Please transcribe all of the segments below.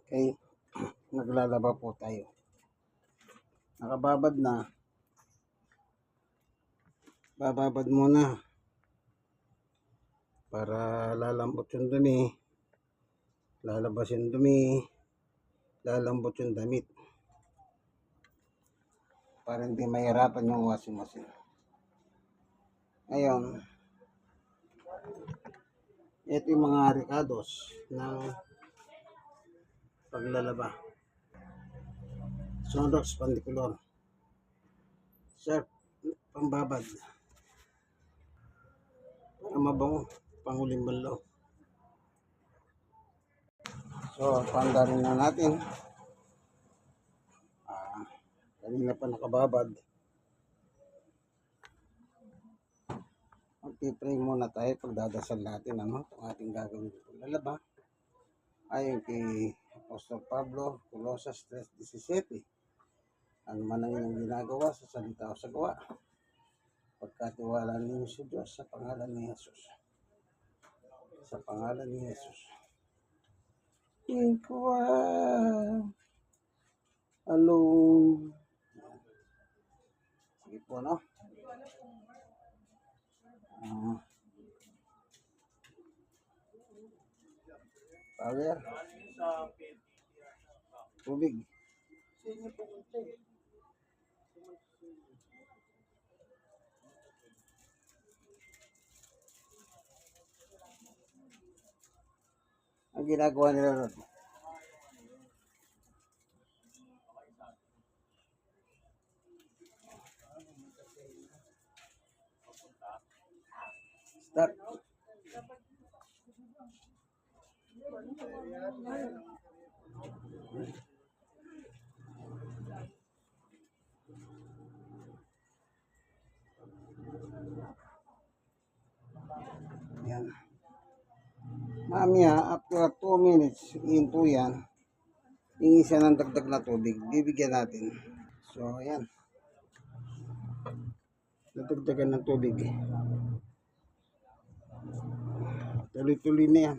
Okay, naglalaba po tayo. Nakababad na. Bababad muna para lalambot yung dumi, lalabas yung dumi, lalambot yung damit para hindi mahirapan yung washing machine. Ngayon, ito yung mga rekados ng paglalaba. Sonrox Pandicolor, Surf pambabad para mabango, panguling banlaw. So, pandarin na natin. Kanina pa nakababad. Magpipray muna tayo pagdadasal natin ang ating gagawin ng paglalaba. Ayon kay Apostol Pablo, Colosas 3:17. Ano man ang inyong ginagawa sa salita o sa gawa, pagkatiwala ninyo sa Diyos sa pangalan ni Jesus. Sa pangalan ni Jesus. Inquire alone. Sige po, no? Power. Tubig. Ang ginagawa nila ron. Start. Yan. Mamaya, after 2 minutes, into yan, hingi siya ng dagdag na tubig. Bibigyan natin. So, ayan. Nadagdagan ng tubig. Tuloy-tuloy na yan.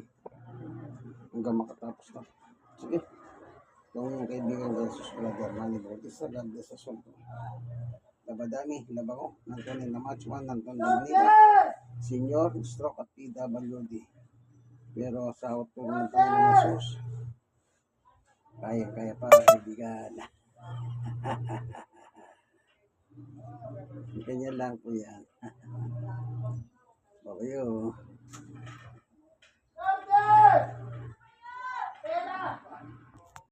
Hanggang makatapos na. Sige. Kung yung kaibigan ko, Brother Manny Bautista, God bless us all. Labadami, labango, Nantonin na Matchman, Nanton na Manila, Senior, Stroke at PWD. Pero sa utong ng Panginoon Jesus, kaya pa, kaibigan. Ganyan lang po yan. Babayo.